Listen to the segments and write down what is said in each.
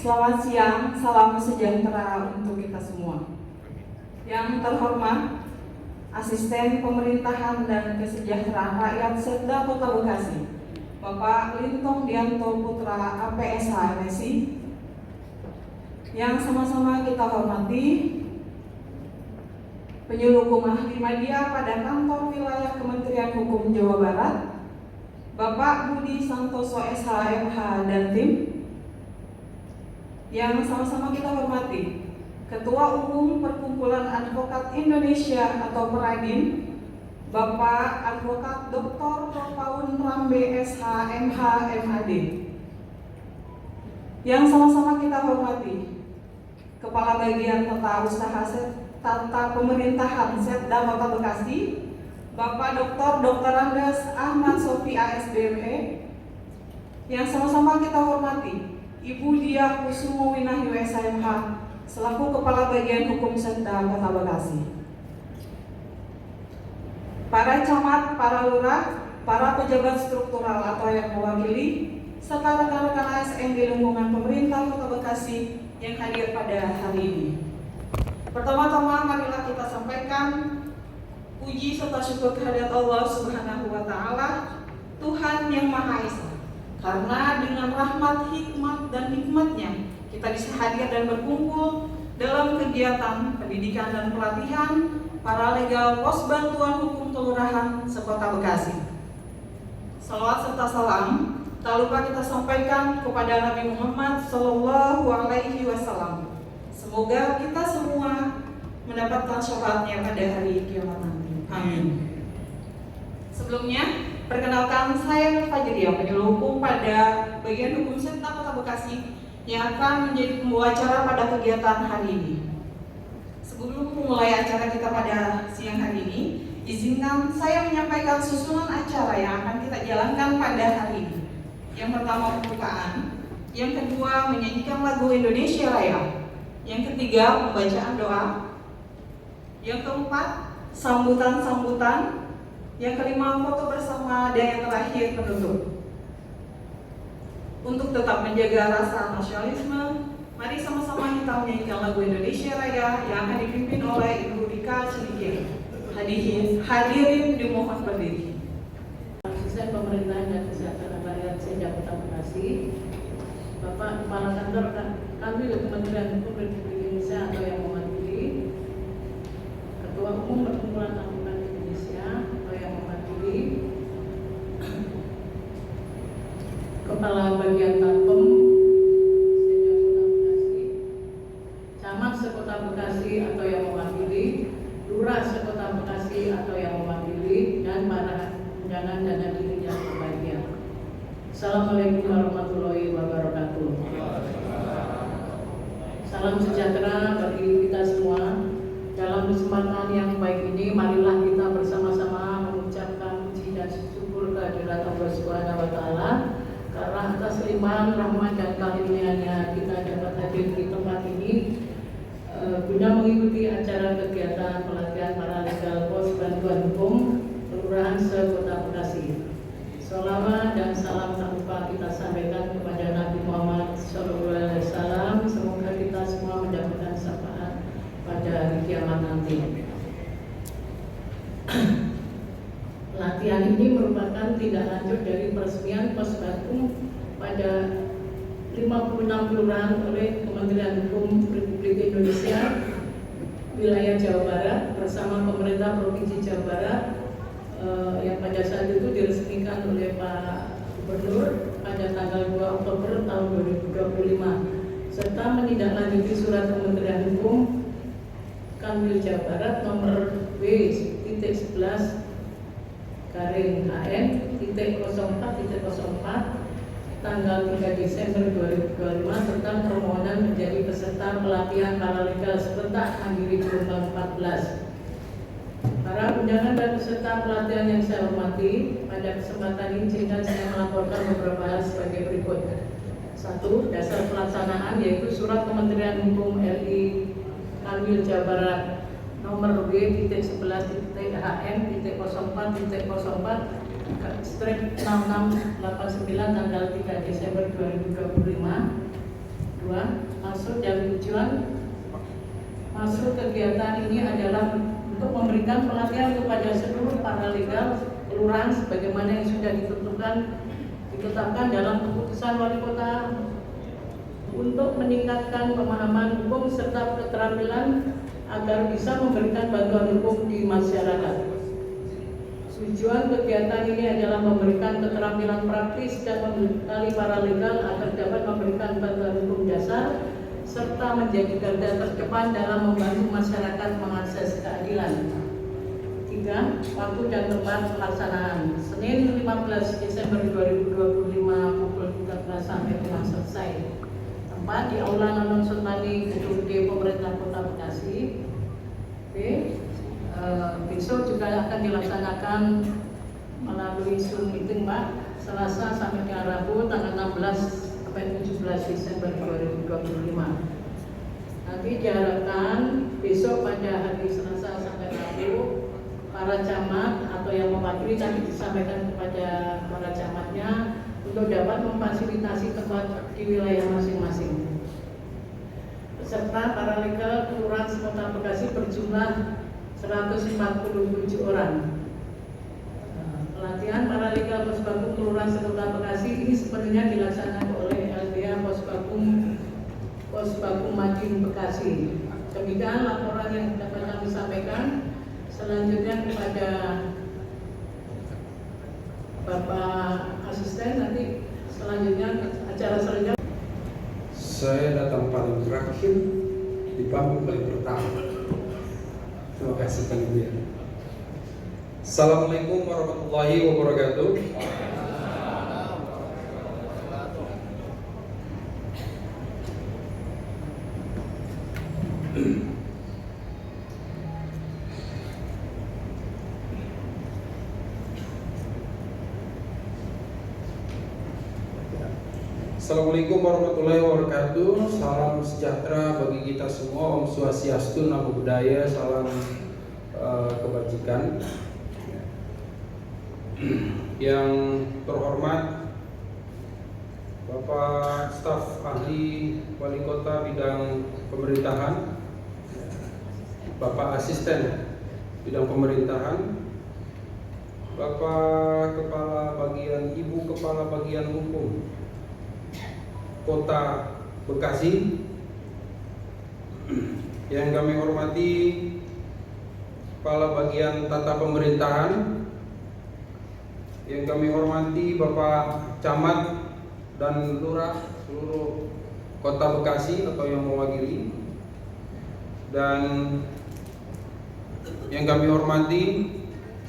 Selamat siang, salam sejahtera untuk kita semua. Yang terhormat, Asisten Pemerintahan dan Kesejahteraan Rakyat Setda Kota Bekasi, Bapak Lintong Dianto Putra APSH MSI. Yang sama-sama kita hormati, penyuluh hukum ahli media pada kantor wilayah Kementerian Hukum Jawa Barat, Bapak Budi Santoso SH MH dan tim. Yang sama-sama kita hormati, Ketua Umum Perkumpulan Advokat Indonesia atau Peradin, Bapak Advokat Dr. Ropaun Rambe SH MH MAD. Yang sama-sama kita hormati, Kepala Bagian Tata Pemerintahan Setda Kota Bekasi, Bapak Dr. Andes Ahmad Sofi ASBME. Yang sama-sama kita hormati, Ibu Diah Kusumo Winahyu SHMH selaku Kepala Bagian Hukum Setda Kota Bekasi. Para camat, para lurah, para pejabat struktural atau yang mewakili, serta rekan-rekan ASN di lingkungan pemerintah Kota Bekasi yang hadir pada hari ini. Pertama-tama marilah kita sampaikan puji serta syukur kehadirat Allah Subhanahu wa Ta'ala, Tuhan yang Maha Esa. Karena dengan rahmat, hikmat, dan nikmatnya kita bisa hadir dan berkumpul dalam kegiatan pendidikan dan pelatihan para legal pos bantuan hukum kelurahan sekota Bekasi. Salawat serta salam tak lupa kita sampaikan kepada Nabi Muhammad Sallallahu Alaihi Wasallam. Semoga kita semua mendapatkan syafaatnya pada hari kiamat nanti. Amin. Sebelumnya, perkenalkan saya Fajriya, penyuluh hukum pada bagian hukum Setda Kota Bekasi yang akan menjadi pembawa acara pada kegiatan hari ini. Sebelum memulai acara kita pada siang hari ini, izinkan saya menyampaikan susunan acara yang akan kita jalankan pada hari ini. Yang pertama pembukaan, yang kedua menyanyikan lagu Indonesia Raya, yang ketiga pembacaan doa, yang keempat sambutan-sambutan, yang kelima foto bersama, dan yang terakhir penutup. Untuk tetap menjaga rasa nasionalisme, mari sama-sama kita menyanyikan lagu Indonesia Raya yang akan dipimpin oleh Ibu Rika Cilikir. Hadirin dimohon berdiri. Asisten Pemerintahan dan Kesejahteraan Rakyat Setda Kota Bekasi, Bapak Kepala Kantor Kanwil Kementerian Hukum Republik Indonesia atau yang mewakili, Ketua Umum Perkumpulan Advokat Indonesia atau yang mewakili, Kepala Bagian Tapem Setda Kota Bekasi, Camat Sekota Bekasi atau yang mewakili, Lurah Sekota Bekasi atau yang mewakili, dan para undangan dan hadirin yang berbahagia. Assalamualaikum warahmatullahi wabarakatuh. Salam sejahtera bagi kita semua. Dalam kesempatan yang baik ini, marilah kita bersama-sama mengucapkan puji dan syukur kehadirat Allah Subhanahu wa Ta'ala karena atas limpahan rahmat dan karunia-Nya kita dapat hadir di tempat ini guna mengikuti acara kegiatan pelatihan paralegal pos bantuan hukum kelurahan sekota Bekasi. Sholawat dan salam tak lupa kita sampaikan kepada Nabi Muhammad SAW. Semoga kita semua mendapatkan syafaat pada hari kiamat nanti. Latihan ini merupakan tindak lanjut dari peresmian pos bantu pada 56 kelurahan oleh Kementerian Hukum Republik Indonesia wilayah Jawa Barat bersama pemerintah Provinsi Jawa Barat yang pada saat itu diresmikan oleh Pak Gubernur pada tanggal 2 Oktober tahun 2025 serta menindaklanjuti surat Kementerian Hukum Kanwil Jawa Barat nomor W.11 garing HN.04.04 tanggal 3 Desember 2025 tentang permohonan menjadi peserta pelatihan paralegal serentak mandiri gelombang 14. Para undangan dan peserta pelatihan yang saya hormati, pada kesempatan ini izinkan saya melaporkan beberapa hal sebagai berikut. 1. Dasar pelaksanaan yaitu Surat Kementerian Hukum RI Kanwil Jawa Barat nomor W.11.HN.04.04/6689 tanggal 3 Desember 2025. 2. maksud dan tujuan maksud kegiatan ini adalah untuk memberikan pelatihan kepada seluruh paralegal kelurahan sebagaimana yang sudah ditetapkan dalam keputusan wali kota untuk meningkatkan pemahaman hukum serta keterampilan agar bisa memberikan bantuan hukum di masyarakat. Tujuan kegiatan ini adalah memberikan keterampilan praktis dan membekali paralegal agar dapat memberikan bantuan hukum dasar serta menjadi garda terdepan dalam membantu masyarakat mengakses keadilan. 3. Waktu dan tempat pelaksanaan Senin 15 Desember 2025 pukul 13 sampai dengan selesai. Tempat di Aula Nanung Sultani Gedung D Pemerintah Kota Bekasi. B. Besok juga akan dilaksanakan melalui Zoom meeting Pak, Selasa sampai dengan Rabu tanggal 16 sampai 17 Desember 2025. Nanti diharapkan besok pada hari Selasa sampai Rabu para camat atau yang mewakili tadi disampaikan kepada para camatnya untuk dapat memfasilitasi tempat di wilayah masing-masing. Peserta paralegal kelurahan Kota Bekasi berjumlah 147 orang. Pelatihan paralegal Posbagum Kelurahan Kota Bekasi ini sebenarnya dilaksanakan oleh LBH Posbagum Madin Bekasi. Demikian laporan yang dapat kami sampaikan. Selanjutnya kepada Bapak Asisten, nanti selanjutnya acara selanjutnya. Saya datang paling terakhir di panggung paling pertama. Terima kasih Panitia. Assalamualaikum warahmatullahi wabarakatuh. Assalamualaikum warahmatullahi wabarakatuh. Salam sejahtera bagi kita semua. Om Swastiastu, Namo Buddhaya. Salam kebajikan. Yang terhormat Bapak Staf Ahli Wali Kota Bidang Pemerintahan, Bapak Asisten Bidang Pemerintahan, Bapak Kepala Bagian Ibu Kepala Bagian Hukum Kota Bekasi, yang kami hormati Kepala Bagian Tata Pemerintahan, yang kami hormati Bapak Camat dan Lurah seluruh Kota Bekasi atau yang mewakili, dan yang kami hormati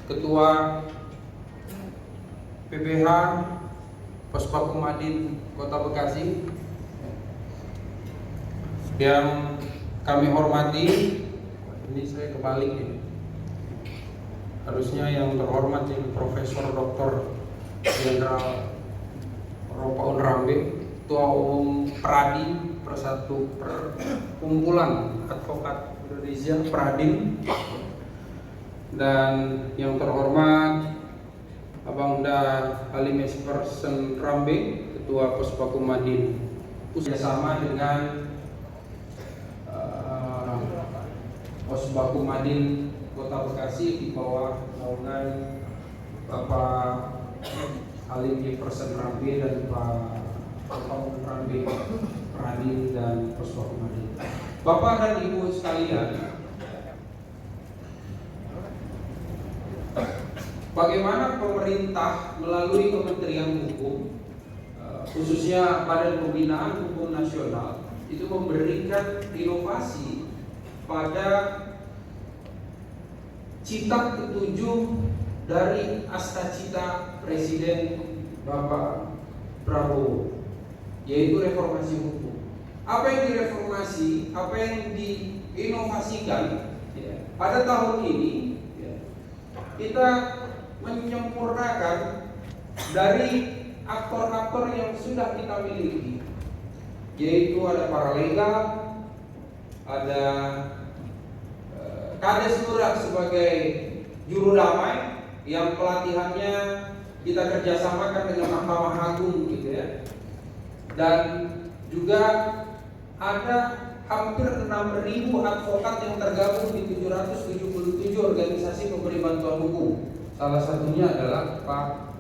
Ketua PBH Posbagum Madin Kota Bekasi, yang kami hormati, ini saya kebalik ini, harusnya yang terhormat ini Profesor Dr. Jenderal Ropaun Rambe, Ketua Umum Pradi, Persatu Perkumpulan Advokat Indonesia Pradin, dan yang terhormat Abangda Halim Espersen Rambe, Ketua Posbagum Madin, bersama dengan Posbagum Madin Kota Bekasi di bawah naungan Bapak Halim Espersen Rambe dan Pak Ropaun Rambe Pradin dan Posbagum Madin. Bapak dan Ibu sekalian, bagaimana pemerintah melalui Kementerian Hukum, khususnya Badan Pembinaan Hukum Nasional, itu memberikan inovasi pada cita ketujuh dari Astacita Presiden Bapak Prabowo, yaitu reformasi hukum. Apa yang direformasi, apa yang diinovasikan pada tahun ini, kita menyempurnakan dari aktor-aktor yang sudah kita miliki, yaitu ada paralegal, ada Kades Lurah sebagai juru damai yang pelatihannya kita kerjasamakan dengan Mahkamah Agung gitu ya, dan juga ada hampir 6.000 advokat yang tergabung di 777 organisasi pemberi bantuan hukum. Salah satunya adalah Pak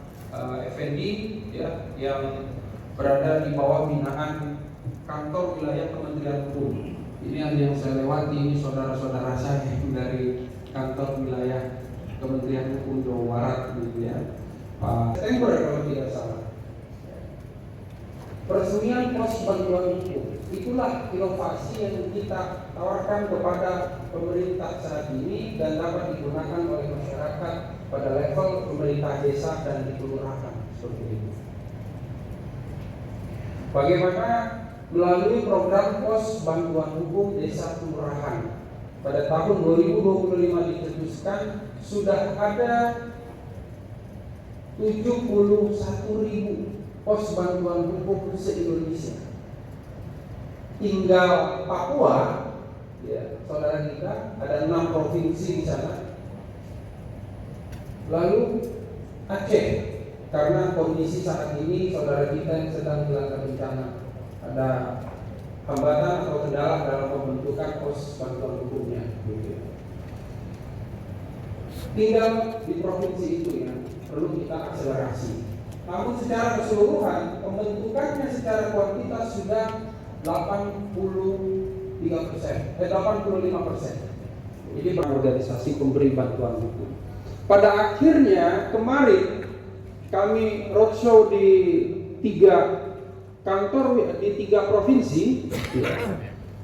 Effendi ya, yang berada di bawah binaan kantor wilayah Kementerian Hukum. Ini yang saya lewati, ini saudara-saudara saya yang dari kantor wilayah Kementerian Hukum Jawa Barat gitu ya. Pak September kalau tidak salah. Peresmian pos bantuan hukum, itulah inovasi yang kita tawarkan kepada pemerintah saat ini dan dapat digunakan oleh masyarakat pada level pemerintah desa dan di kelurahan seperti itu. Bagaimana melalui program pos bantuan hukum desa kelurahan pada tahun 2025 dicetuskan sudah ada 71.000 pos bantuan hukum se-Indonesia. Tinggal Papua, ya, saudara kita, ada 6 provinsi di sana. Lalu Aceh, karena kondisi saat ini saudara kita yang sedang dilanda bencana, ada hambatan atau kendala dalam pembentukan pos bantuan hukumnya. Tinggal di provinsi itu yang perlu kita akselerasi. Namun secara keseluruhan pembentukannya secara kuantitas sudah 85%. Ini organisasi pemberi bantuan hukum. Pada akhirnya kemarin kami roadshow di 3 kantor di 3 provinsi.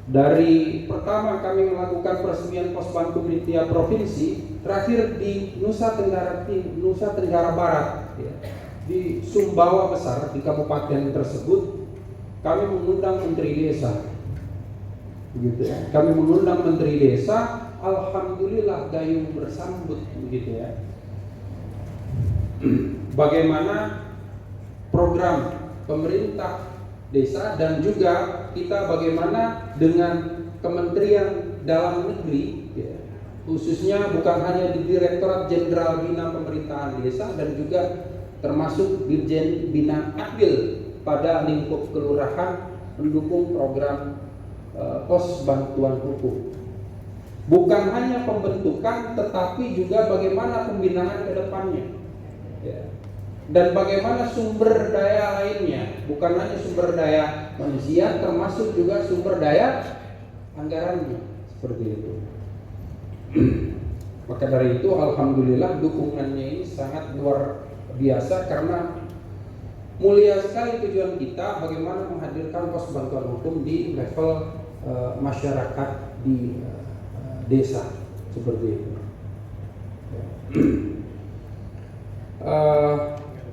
Dari pertama kami melakukan peresmian pos bantu di tiap provinsi, terakhir di Nusa Tenggara Barat. Di Sumbawa Besar, di kabupaten tersebut, kami mengundang Menteri Desa. Begitu ya. Kami mengundang Menteri Desa, alhamdulillah gayung bersambut begitu ya. Bagaimana program pemerintah desa dan juga kita bagaimana dengan Kementerian Dalam Negeri ya, khususnya bukan hanya di Direktorat Jenderal Bina Pemerintahan Desa dan juga termasuk Dirjen Bina Akbil pada lingkup kelurahan mendukung program pos bantuan hukum. Bukan hanya pembentukan, tetapi juga bagaimana pembinaan ke depannya, ya. Dan bagaimana sumber daya lainnya, bukan hanya sumber daya manusia, termasuk juga sumber daya anggarannya, seperti itu. Maka dari itu, alhamdulillah dukungannya ini sangat luar biasa karena mulia sekali tujuan kita bagaimana menghadirkan pos bantuan hukum di level masyarakat di desa seperti itu.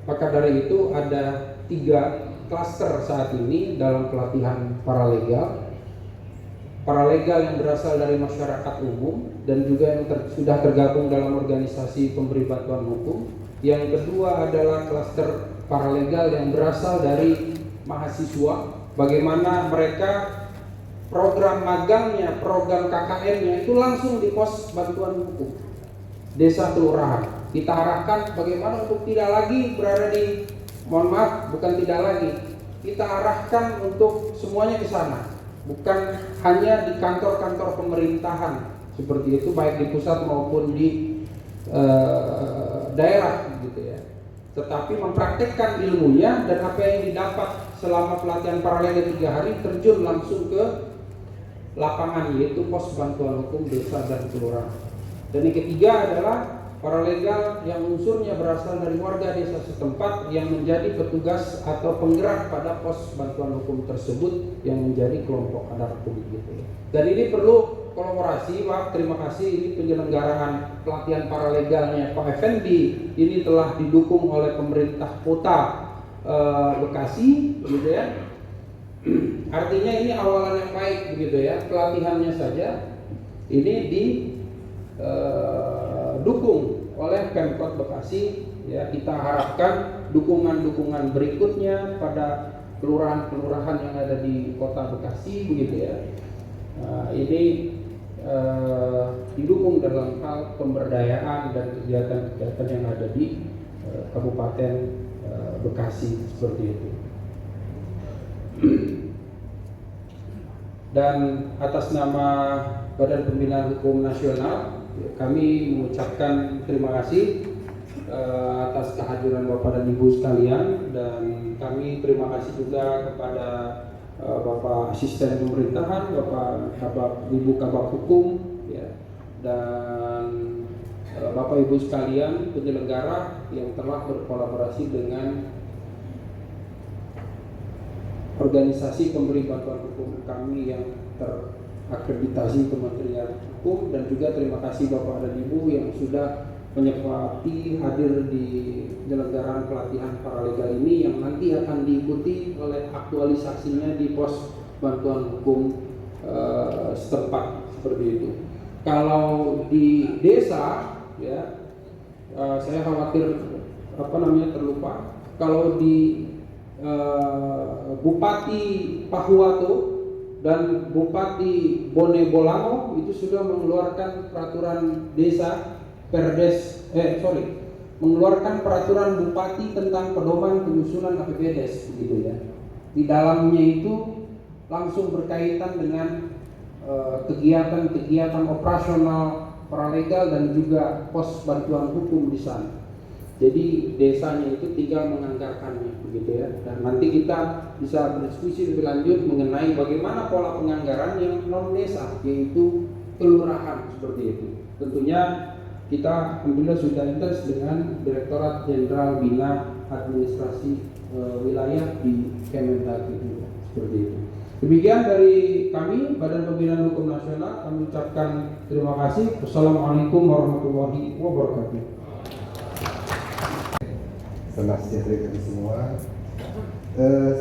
Maka dari itu ada 3 klaster saat ini dalam pelatihan paralegal yang berasal dari masyarakat umum dan juga yang sudah tergabung dalam organisasi pemberi bantuan hukum. Yang kedua adalah klaster paralegal yang berasal dari mahasiswa, bagaimana mereka program magangnya, program KKN-nya itu langsung di pos bantuan hukum desa kelurahan. Kita arahkan bagaimana untuk tidak lagi berada di, mohon maaf, bukan tidak lagi, kita arahkan untuk semuanya ke sana, bukan hanya di kantor-kantor pemerintahan seperti itu, baik di pusat maupun di daerah gitu ya. Tetapi mempraktekkan ilmunya dan apa yang didapat selama pelatihan paralel 3 hari terjun langsung ke lapangan, yaitu pos bantuan hukum desa dan kelurahan. Dan yang ketiga adalah paralegal yang unsurnya berasal dari warga desa setempat yang menjadi petugas atau penggerak pada pos bantuan hukum tersebut yang menjadi kelompok adar hukum gitu ya. Dan ini perlu kolaborasi, Pak. Terima kasih, ini penyelenggaraan pelatihan paralegalnya Pak Effendi ini telah didukung oleh pemerintah kota Bekasi gitu ya. Artinya ini awalan yang baik begitu ya. Pelatihannya saja ini didukung oleh Pemkot Bekasi ya. Kita harapkan dukungan-dukungan berikutnya pada kelurahan-kelurahan yang ada di kota Bekasi begitu ya. Ini didukung dalam hal pemberdayaan dan kegiatan-kegiatan yang ada di Kabupaten Bekasi seperti itu. Dan atas nama Badan Pembinaan Hukum Nasional, kami mengucapkan terima kasih atas kehadiran Bapak dan Ibu sekalian, dan kami terima kasih juga kepada Bapak Asisten Pemerintahan, Bapak Ibu Kabak Hukum, ya, dan Bapak Ibu sekalian penyelenggara yang telah berkolaborasi dengan organisasi pemberi bantuan hukum kami yang terakreditasi Kementerian Hukum, dan juga terima kasih Bapak dan Ibu yang sudah menyepakati hadir di penyelenggaraan pelatihan paralegal ini yang nanti akan diikuti oleh aktualisasinya di pos bantuan hukum setempat seperti itu. Kalau di desa, ya, saya khawatir terlupa. Kalau di Bupati Pahuato dan Bupati Bone Bolango itu sudah mengeluarkan peraturan desa mengeluarkan peraturan bupati tentang pedoman penyusunan KPPDes, gitu ya. Di dalamnya itu langsung berkaitan dengan kegiatan-kegiatan operasional paralegal dan juga pos bantuan hukum di sana. Jadi desanya itu tinggal menganggarkannya, begitu ya. Dan nanti kita bisa berdiskusi lebih lanjut mengenai bagaimana pola penganggaran yang non desa, yaitu kelurahan seperti itu. Tentunya kita alhamdulillah sudah intens dengan Direktorat Jenderal Bina Administrasi Wilayah di Kemendag itu, seperti itu. Demikian dari kami Badan Pembinaan Hukum Nasional, kami ucapkan terima kasih. Wassalamualaikum warahmatullahi wabarakatuh. Selamat sejahtera bagi semua.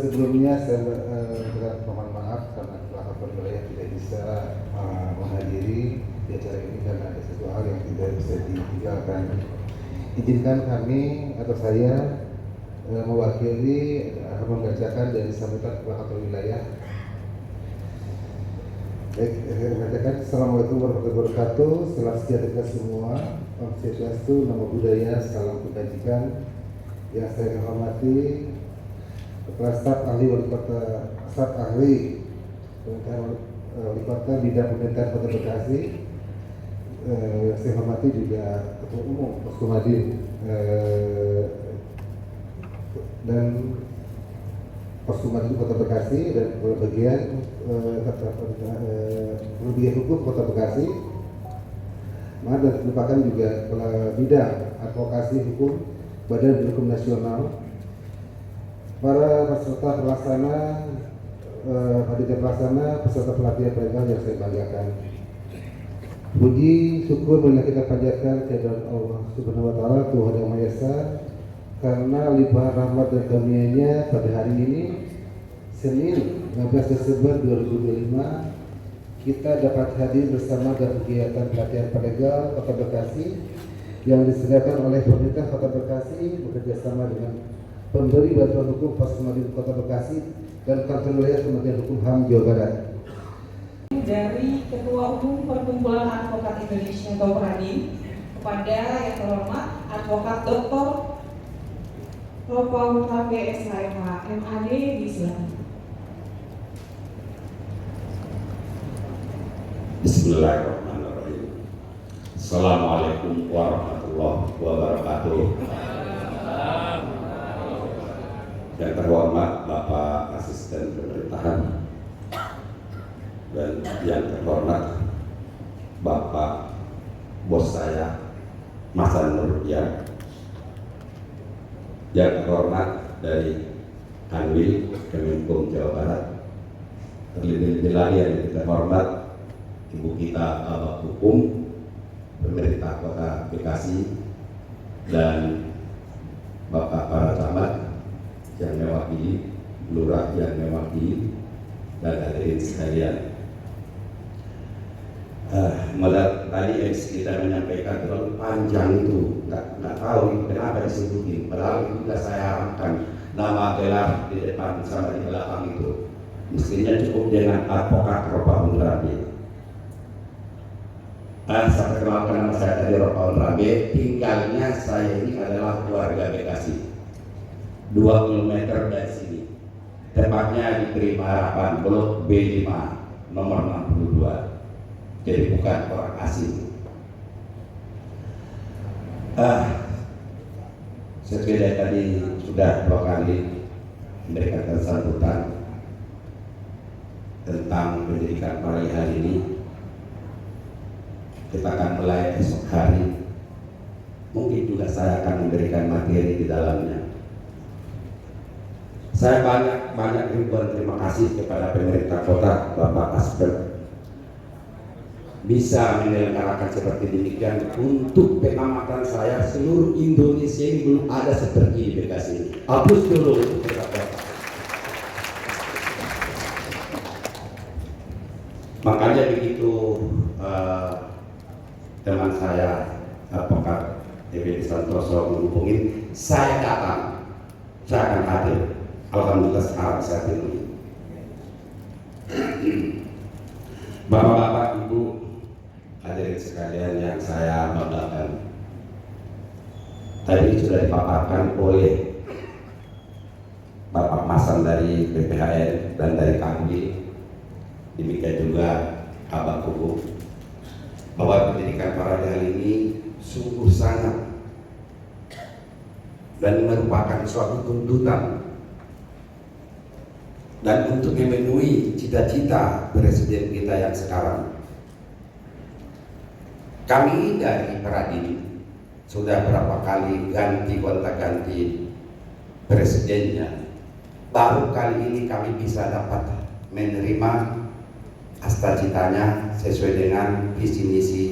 Sebelumnya saya mohon maaf karena pelakon wilayah tidak bisa menghadiri di acara ini karena ada sesuatu hal yang tidak bisa ditinggalkan. Izinkan kami atau saya mewakili membacakan dari sambutan pelakon wilayah. Baik, saya mengatakan Assalamualaikum warahmatullahi wabarakatuh. Selamat sejahtera semua. Om Swastiastu, Namo Buddhaya, salam kebajikan. Yang saya hormati Kepala Staf Ahli Wali Kota, Staf Ahli Wali Kota Bidang Pemerintahan Kota Bekasi. Saya hormati juga Ketua Umum Poskumadin dan Poskumadin Kota Bekasi dan bagian hukum Kota Bekasi. Dan merupakan juga Kepala Bidang Advokasi Hukum Badan Hukum Nasional, para peserta pelaksana, panitia pelaksana, peserta pelatihan paralegal yang saya banggakan. Puji syukur marilah kita panjatkan kehadirat Allah Subhanahu wa taala, Tuhan Yang Maha Esa, karena limpahan rahmat dan karunia-Nya pada hari ini Senin 15 Desember 2025 kita dapat hadir bersama dalam kegiatan pelatihan paralegal Kota Bekasi yang disediakan oleh pemerintah Kota Bekasi bekerjasama dengan pemberi bantuan hukum Poskumadin Kota Bekasi dan Kantor Wilayah Kementerian Hukum HAM Jawa Barat. Dari Ketua Umum Perkumpulan Advokat Indonesia atau Pradin kepada yang terhormat Advokat Dr. Ropaul Rabe SHMH MAD disilakan. Bismillahirrahmanirrahim. Assalamualaikum warahmatullahi wabarakatuh. Yang terhormat Bapak Asisten Pemerintahan dan yang terhormat Bapak bos saya Mas Nurdian, yang terhormat dari Kanwil Kemenkum Jawa Barat, terlebih lagi yang terhormat Ibu kita Kabak Hukum Pemerintah Kota Bekasi dan Bapak para camat yang mewakili, lurah yang mewakili, dan hadirin sekalian. Tadi kita menyampaikan terlalu panjang itu, nggak tahu kenapa disebutin. Padahal itu sudah saya harapkan nama gelar di depan sama di belakang itu. Mestinya cukup dengan Advokat Ropaul Rabe. Saya perkenalkan nama saya tadi Ropaul Rabe. Tinggalnya saya ini adalah warga Bekasi, 2 km dari sini. Tepatnya di Prima Harapan, Blok B5. nomor 62. Jadi bukan orang asing. Sepeda tadi sudah 2 kali memberikan sambutan tentang pendidikan pagi hari ini. Kita akan mulai esok hari. Mungkin juga saya akan memberikan materi di dalamnya. Saya banyak ribuan terima kasih kepada pemerintah kota Bapak Asper bisa menyelenggarakan seperti demikian untuk pengamatan saya seluruh Indonesia ini belum ada seperti di Bekasi ini. Hapus dulu untuk Bapak. Makanya begitu teman saya Advokat DPD Santoso menghubungi, saya datang, saya akan hadir. Alhamdulillah sekarang saya penuhi. Bapak-bapak, Ibu, hadirin sekalian yang saya banggakan, tadi sudah dipaparkan oleh Bapak Masan dari BPHN dan dari KMI, demikian juga Abang Kuku, bahwa pendidikan paralel ini sungguh sangat dan merupakan suatu tuntutan dan untuk memenuhi cita-cita presiden kita yang sekarang. Kami dari Paradim sudah berapa kali gonta-ganti presidennya. Baru kali ini kami bisa dapat menerima cita-citanya sesuai dengan visi misi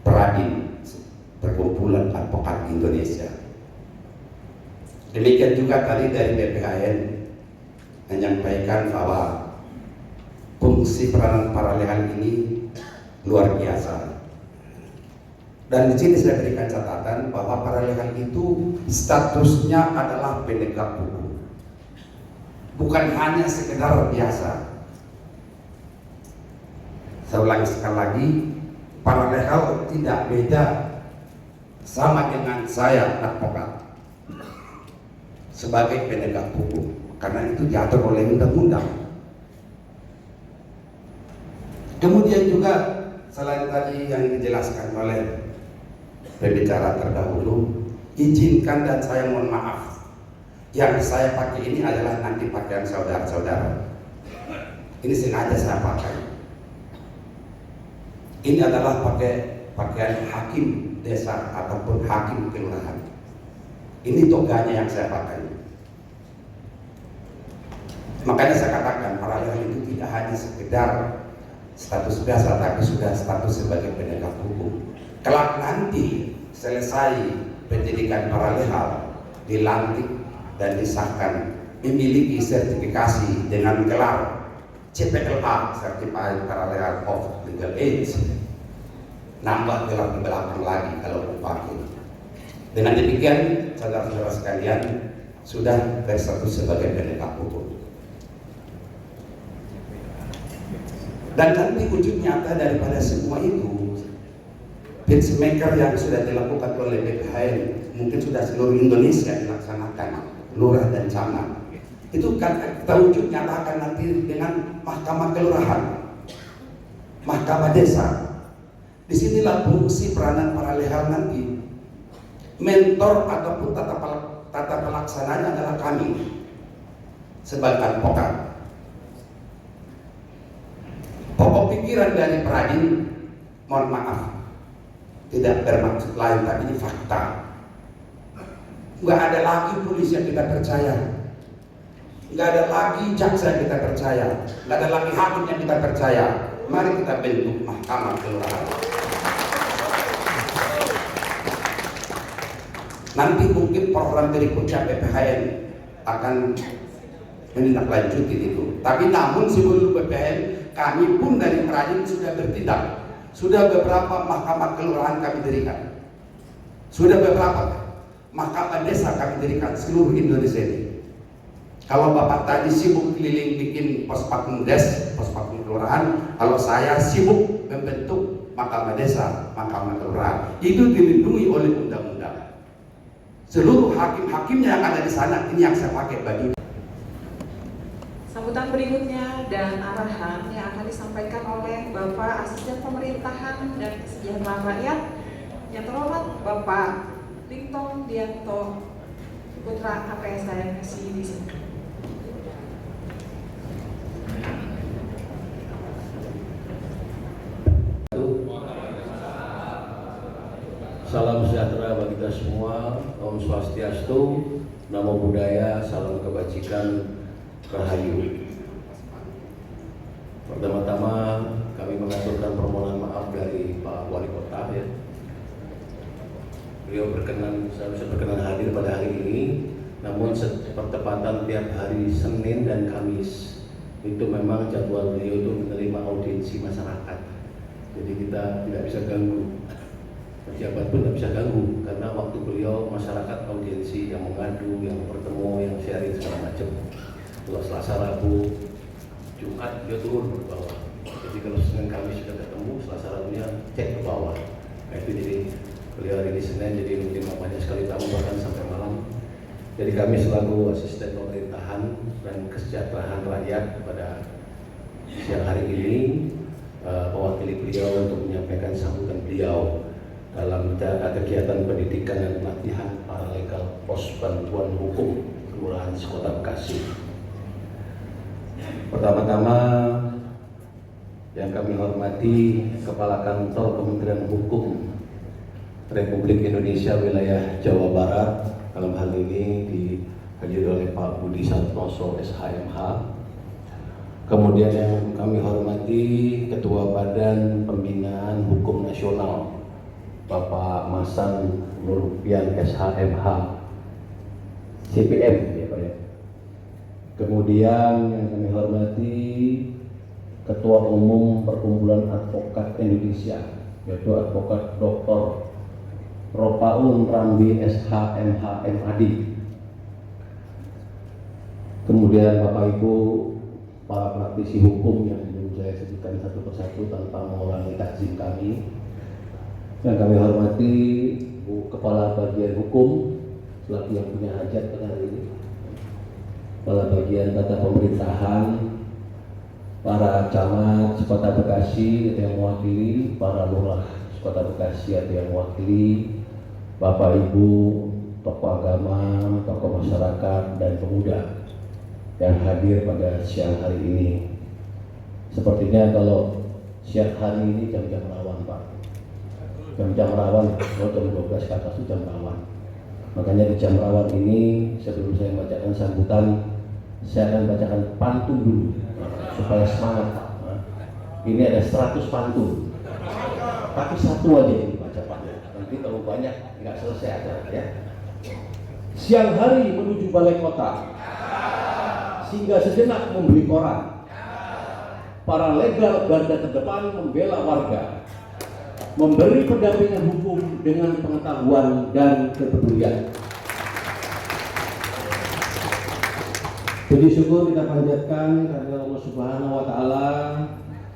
Paradim, Perkumpulan Advokat Indonesia. Demikian juga tadi dari BPHN menyampaikan bahwa fungsi peranan paralegal ini luar biasa. Dan di sini saya berikan catatan bahwa paralegal itu statusnya adalah penegak hukum, bukan hanya sekedar biasa. Saya ulangi sekali lagi, paralegal tidak beda sama dengan saya advokat sebagai penegak hukum, karena itu diatur oleh undang-undang. Kemudian juga selain tadi yang dijelaskan oleh pembicara terdahulu, izinkan dan saya mohon maaf, yang saya pakai ini adalah nanti pakaian saudara-saudara. Ini sengaja saya pakai. Ini adalah pakaian hakim desa ataupun hakim kelurahan. Ini toganya yang saya pakai. Makanya saya katakan paralel itu tidak hanya sekedar status biasa, tapi sudah status sebagai penegak hukum. Kelak nanti selesai pendidikan paralegal, dilantik dan disahkan, memiliki sertifikasi dengan gelar CPLA, Certified Paralegal of Legal Age. Nambah gelar di belakang lagi kalau dipakai. Dengan demikian, saudara-saudara sekalian, sudah berstatus sebagai penegak hukum. Dan nanti wujud nyata daripada semua itu, peacemaker yang sudah dilakukan oleh BPHN, mungkin sudah seluruh Indonesia dilaksanakan, lurah dan camat. Itu kan kita wujud nyatakan nanti dengan mahkamah kelurahan, mahkamah desa. Disinilah fungsi peranan paralegal nanti. Mentor ataupun tata pelaksananya adalah kami sebagai advokat. Pokok pikiran dari Paradim, mohon maaf, tidak bermaksud lain, tapi ini fakta. Nggak ada lagi polisi yang kita percaya, nggak ada lagi jaksa yang kita percaya, nggak ada lagi hakim yang kita percaya. Mari kita bentuk mahkamah kelurahan. Nanti mungkin program berikutnya BPHN akan menindaklanjuti itu. Tapi namun sebelum BPHN, kami pun dari Paradim sudah bertindak. Sudah beberapa mahkamah kelurahan kami dirikan. Sudah beberapa mahkamah desa kami dirikan seluruh Indonesia ini. Kalau Bapak tadi sibuk keliling bikin pos pakum des, pos pakum kelurahan, kalau saya sibuk membentuk mahkamah desa, mahkamah kelurahan. Itu dilindungi oleh undang-undang. Seluruh hakim-hakimnya yang ada di sana, ini yang saya pakai baju. Sambutan berikutnya dan arahan yang akan disampaikan oleh Bapak Asisten Pemerintahan dan Kesejahteraan Rakyat yang terhormat Bapak Rinton Dianto Putra, apa yang saya kasih di sini. Salam sejahtera bagi kita semua, Om Swastiastu, Namo Buddhaya, salam kebajikan, Rahayu. Pertama-tama kami mengaturkan permohonan maaf dari Pak Wali Kota ya. Beliau seharusnya berkenan hadir pada hari ini, namun bertepatan tiap hari Senin dan Kamis itu memang jadwal beliau itu menerima audiensi masyarakat. Jadi kita tidak bisa ganggu. Pejabat pun tidak bisa ganggu karena waktu beliau masyarakat audiensi yang mengadu, yang bertemu, yang sharing segala macam. Kalau Selasa, Rabu, Jumat dia turun ke bawah. Jadi kalau Senin Kamis sudah ketemu, Selasa Rabunya cek ke bawah. Nah, itu jadi beliau hari ini Senin, jadi mungkin banyak sekali tamu bahkan sampai malam. Jadi kami selaku asisten pemerintahan dan kesejahteraan rakyat pada siang hari ini mewakili beliau untuk menyampaikan sambutan beliau dalam kegiatan pendidikan dan pelatihan paralegal pos bantuan hukum Kelurahan Kota Bekasi. Pertama-tama yang kami hormati Kepala Kantor Kementerian Hukum Republik Indonesia wilayah Jawa Barat, dalam hal ini dihadiri oleh Pak Budi Santoso SHMH. Kemudian yang kami hormati Ketua Badan Pembinaan Hukum Nasional Bapak Masan Nurrupian SHMH CPM ya Pak ya. Kemudian yang kami hormati Ketua Umum Perkumpulan Advokat Indonesia, yaitu Advokat Dr. Ropaun Rambi SHMH MAD. Kemudian Bapak Ibu para praktisi hukum yang belum saya sebutkan satu persatu tanpa mengulangi takzim kami. Yang kami hormati Bu Kepala Bagian Hukum selaku yang punya hajat pada hari ini, Kepala Bagian Tata Pemerintahan, para camat Kota Bekasi yang mewakili, para lurah Kota Bekasi yang mewakili, Bapak Ibu, tokoh agama, tokoh masyarakat dan pemuda yang hadir pada siang hari ini. Sepertinya kalau siang hari ini jam-jam rawan Pak, jam-jam rawan, kalau jam 12 ke atas itu jam rawan. Makanya di jam rawan ini sebelum saya membacakan sambutan, saya akan bacakan pantun dulu supaya semangat Pak. Ini ada 100 pantun, tapi satu aja yang dibaca Pak. Nanti kalau banyak nggak selesai acara ya. Siang hari menuju balai kota, singgah sejenak membeli koran. Para legal garda terdepan membela warga, memberi pendampingan hukum dengan pengetahuan dan kepedulian. Puji syukur kita panjatkan kepada Allah Subhanahu wa Ta'ala,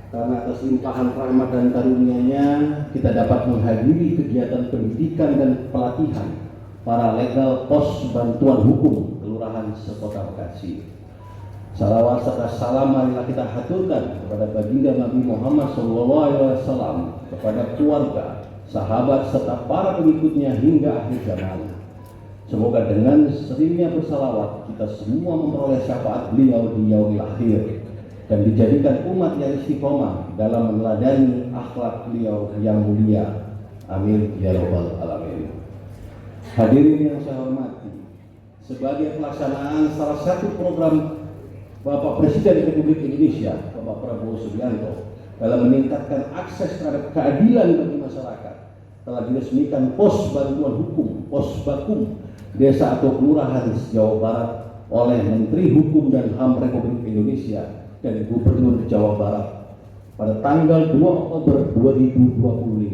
karena atas limpahan rahmat dan karunia-Nya kita dapat menghadiri kegiatan pendidikan dan pelatihan para legal pos bantuan hukum Kelurahan Sekota Bekasi. Salawat serta salam marilah kita haturkan kepada baginda Nabi Muhammad SAW, kepada keluarga, sahabat serta para pengikutnya hingga akhir zaman. Semoga dengan seringnya bersalawat kita semua memperoleh syafaat beliau di yaumil akhir dan dijadikan umat yang istiqomah dalam meneladani akhlak beliau yang mulia. Amin ya rabbal alamin. Hadirin yang saya hormati, sebagai pelaksanaan salah satu program Bapak Presiden Republik Indonesia, Bapak Prabowo Subianto, dalam meningkatkan akses terhadap keadilan bagi masyarakat, telah diresmikan pos bantuan hukum, pos Bakum, desa atau kelurahan Jawa Barat oleh Menteri Hukum dan HAM Republik Indonesia dan Gubernur Jawa Barat pada tanggal 2 Oktober 2025.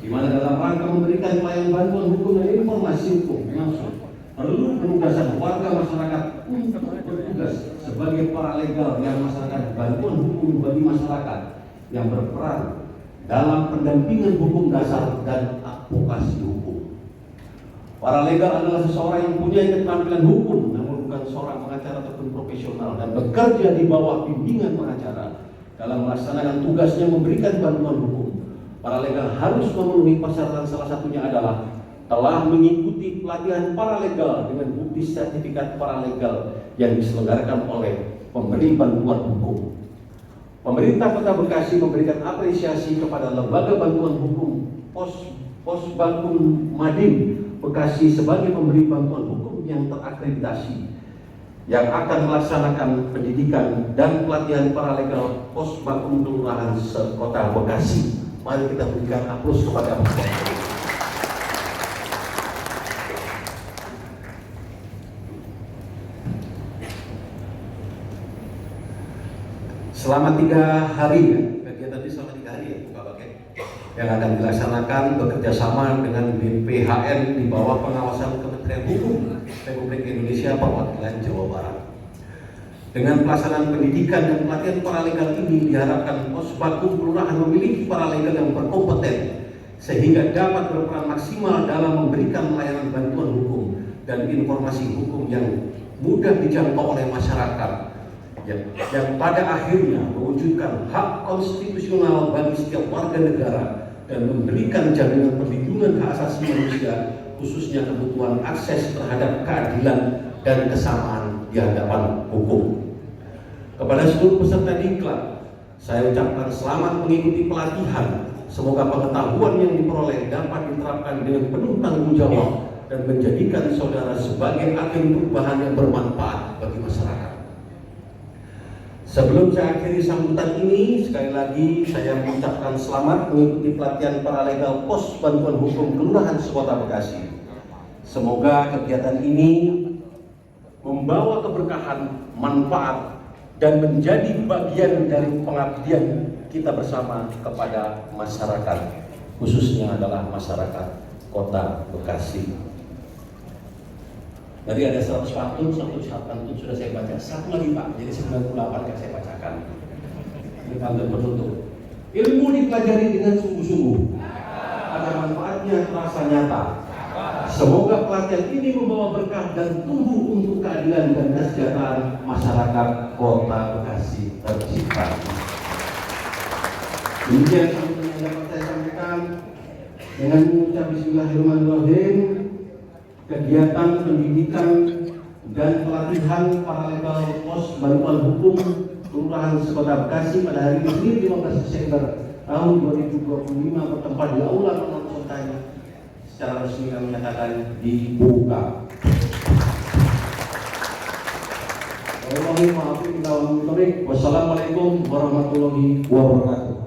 Di mana dalam rangka memberikan pelayanan bantuan hukum dan informasi hukum langsung perlu penugasan warga masyarakat untuk bertugas sebagai paralegal yang masyarakat bantuan hukum bagi masyarakat yang berperan dalam pendampingan hukum dasar dan advokasi hukum. Paralegal adalah seseorang yang punya keterampilan hukum namun bukan seorang pengacara ataupun profesional dan bekerja di bawah bimbingan pengacara dalam melaksanakan tugasnya memberikan bantuan hukum, paralegal harus memenuhi persyaratan. Salah satunya adalah telah mengikuti pelatihan paralegal dengan bukti sertifikat paralegal yang diselenggarakan oleh pemberi bantuan hukum. Pemerintah Kota Bekasi memberikan apresiasi kepada Lembaga Bantuan Hukum Posbankum Madin Bekasi sebagai pemberi bantuan hukum yang terakreditasi yang akan melaksanakan pendidikan dan pelatihan paralegal Posbankum Kelurahan Kota Bekasi. Mari kita berikan aplaus kepada Bapak. Selama 3 hari ya, kegiatan ini selama 3 hari ya Pak Baket, yang akan dilaksanakan bekerja sama dengan BPHN di bawah pengawasan Kementerian Hukum Republik Indonesia Perwakilan Jawa Barat. Dengan pelaksanaan pendidikan dan pelatihan paralegal ini diharapkan Posbankum Kelurahan memiliki paralegal yang berkompeten sehingga dapat berperan maksimal dalam memberikan layanan bantuan hukum dan informasi hukum yang mudah dijangkau oleh masyarakat, yang pada akhirnya mewujudkan hak konstitusional bagi setiap warga negara dan memberikan jaminan perlindungan hak asasi manusia, khususnya kebutuhan akses terhadap keadilan dan kesamaan di hadapan hukum. Kepada seluruh peserta diklat, saya ucapkan selamat mengikuti pelatihan. Semoga pengetahuan yang diperoleh dapat diterapkan dengan penuh tanggung jawab dan menjadikan saudara sebagai agen perubahan yang bermanfaat bagi masyarakat. Sebelum saya akhiri sambutan ini, sekali lagi saya mengucapkan selamat mengikuti pelatihan paralegal Pos Bantuan Hukum Kelurahan Kota Bekasi. Semoga kegiatan ini membawa keberkahan, manfaat, dan menjadi bagian dari pengabdian kita bersama kepada masyarakat, khususnya adalah masyarakat Kota Bekasi. Tadi ada 100 pantun, 100 pantun sudah saya baca. Satu lagi Pak, jadi 98 yang saya bacakan. Ini pantun penutup. Ilmu dipelajari dengan sungguh-sungguh, ada manfaatnya terasa nyata. Semoga pelatihan ini membawa berkah dan tumbuh untuk keadilan dan kesejahteraan masyarakat Kota Bekasi tercipta. Demikian sambutan yang dapat saya sampaikan. Dengan mengucap Bismillahirrahmanirrahim, kegiatan pendidikan dan pelatihan paralegal Pos Bantuan Hukum Kelurahan Kota Bekasi pada hari ini 15 Desember tahun 2025 bertempat di Aula Taman Sontai. Secara resmi kami menyatakan dibuka. Wassalamualaikum warahmatullahi wabarakatuh.